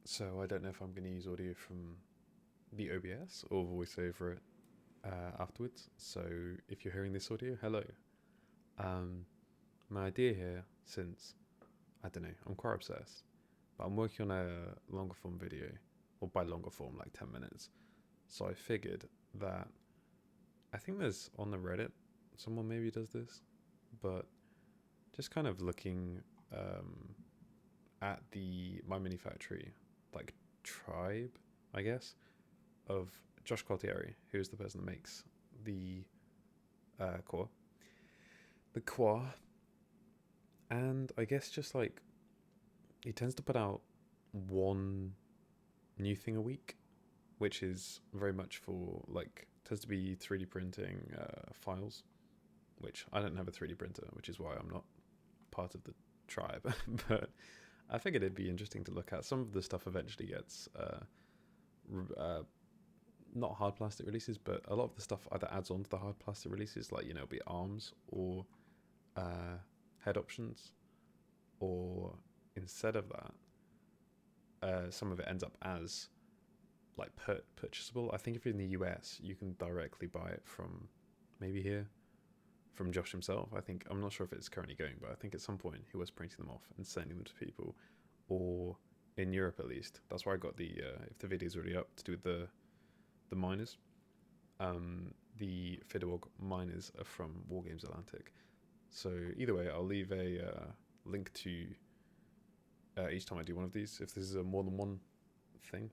So I don't know if I'm going to use audio from the OBS or voice over it afterwards. So if you're hearing this audio, hello. Um, my idea here, since I don't know, I'm quite obsessed, but I'm working on a longer form video, or by longer form, like 10 minutes. So I figured that I think there's on the Reddit, someone maybe does this, but just kind of looking um, at the My Mini Factory, like tribe, I guess, of Josh Quartieri, who is the person that makes the core, the Quar, and I guess just like he tends to put out one new thing a week, which is very much for like tends to be 3D printing files, which I don't have a 3D printer, which is why I'm not part of the tribe. But I figured it'd be interesting to look at. Some of the stuff eventually gets not hard plastic releases, but a lot of the stuff either adds on to the hard plastic releases, like it'll be arms or uh, head options, or instead of that, some of it ends up as like purchasable. I think if you're in the US, you can directly buy it from maybe here from Josh himself. I think I'm not sure if it's currently going, but I think at some point he was printing them off and sending them to people, or in Europe at least. That's why I got the if the video's already up to do with the miners. The Fidorg miners are from Wargames Atlantic. So either way, I'll leave a link to each time I do one of these. If this is a more than one thing,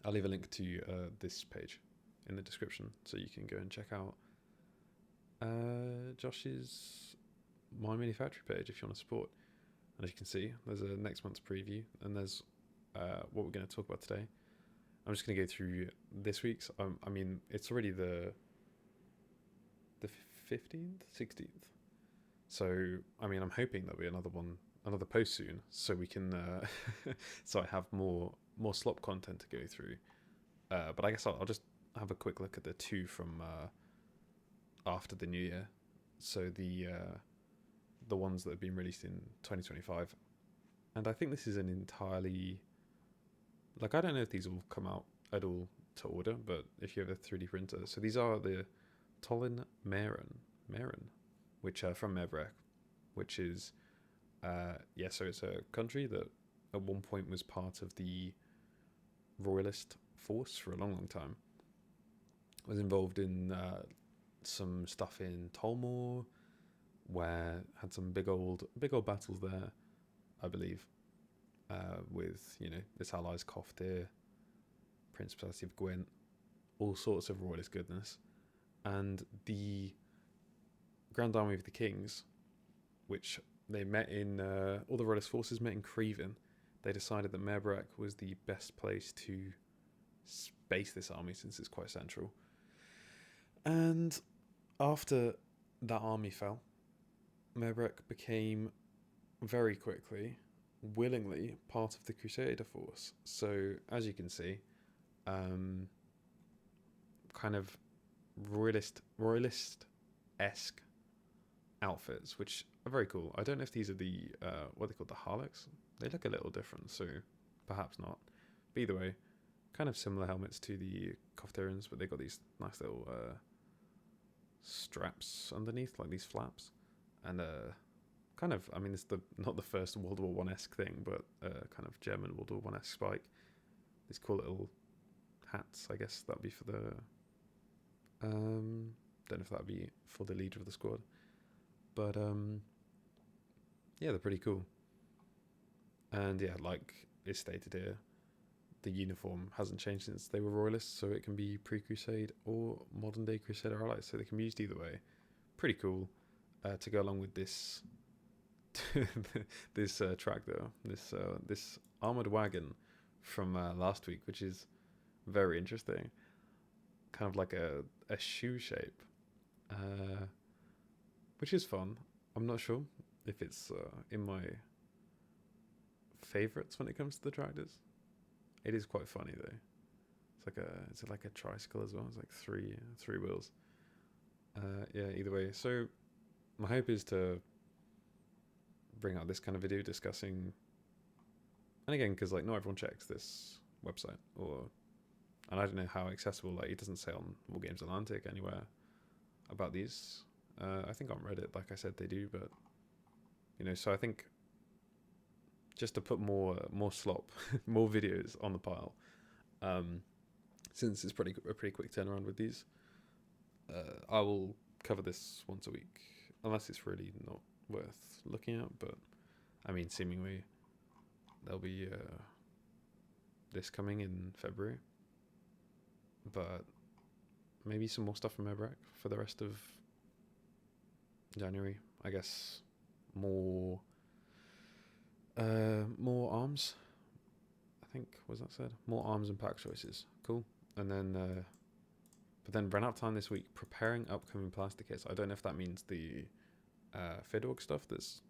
I'll leave a link to this page in the description so you can go and check out Josh's My Mini Factory page if you want to support. And as you can see, there's a next month's preview, and there's what we're going to talk about today. I'm just going to go through this week's. I mean, it's already the 15th, 16th. So I mean, I'm hoping there'll be another post soon, so we can so I have more slop content to go through. But I guess I'll just have a quick look at the two from after the new year. So the ones that have been released in 2025, and I think this is an entirely like I don't know if these will come out at all to order, but if you have a 3D printer, so these are the Tolin Maren, which are from Maer Braech, which is so it's a country that at one point was part of the royalist force for a long time. Was involved in some stuff in Tolmor, where had some big old battles there, I believe, with its allies Koftir, Principality of Gwent, all sorts of royalist goodness, and the Grand Army of the Kings, which they met in all the royalist forces met in Creven. They decided that Maer Braech was the best place to base this army since it's quite central. And after that army fell, Maer Braech became very quickly, willingly, part of the Crusader force. So as you can see, kind of royalist esque outfits, which are very cool. I don't know if these are the what they call the Harlocks. They look a little different, so perhaps not. But either way, kind of similar helmets to the Kofterians, but they got these nice little straps underneath, like these flaps, and kind of. I mean, it's not the first World War One-esque thing, but kind of German World War One-esque spike. These cool little hats. I guess that'd be for the. Don't know if that'd be for the leader of the squad, but yeah, they're pretty cool. And yeah, like it's stated here, the uniform hasn't changed since they were royalists, so it can be pre-Crusade or modern day Crusader allies, so they can be used either way. Pretty cool to go along with this this tractor, this armored wagon from last week, which is very interesting. Kind of like a shoe shape, which is fun. I'm not sure if it's in my favorites when it comes to the tractors. It is quite funny though. It's like a tricycle as well. It's like three wheels. Yeah. Either way, so my hope is to bring out this kind of video discussing And again, because like not everyone checks this website, and I don't know how accessible. Like it doesn't say on War Games Atlantic anywhere about these. I think on Reddit, like I said, they do, but so I think just to put more slop, more videos on the pile, since it's a pretty quick turnaround with these, I will cover this once a week, unless it's really not worth looking at. But I mean, seemingly there'll be this coming in February, but maybe some more stuff from Maer Braech for the rest of January. I guess more arms. I think was that said? More arms and pack choices. Cool. And then, but then ran out of time this week preparing upcoming plastic kits. I don't know if that means the Fidorg stuff that's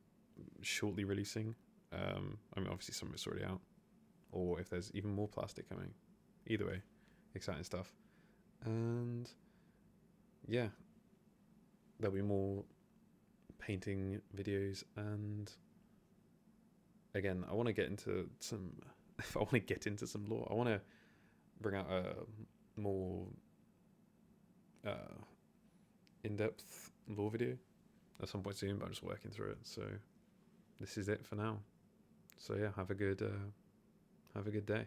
shortly releasing. I mean, obviously some of it's already out, or if there's even more plastic coming. Either way, exciting stuff. And yeah, there'll be more painting videos, and again, I want to get into some if I want to get into some lore, I want to bring out a more in-depth lore video at some point soon, but I'm just working through it. So this is it for now. So yeah, have a good day.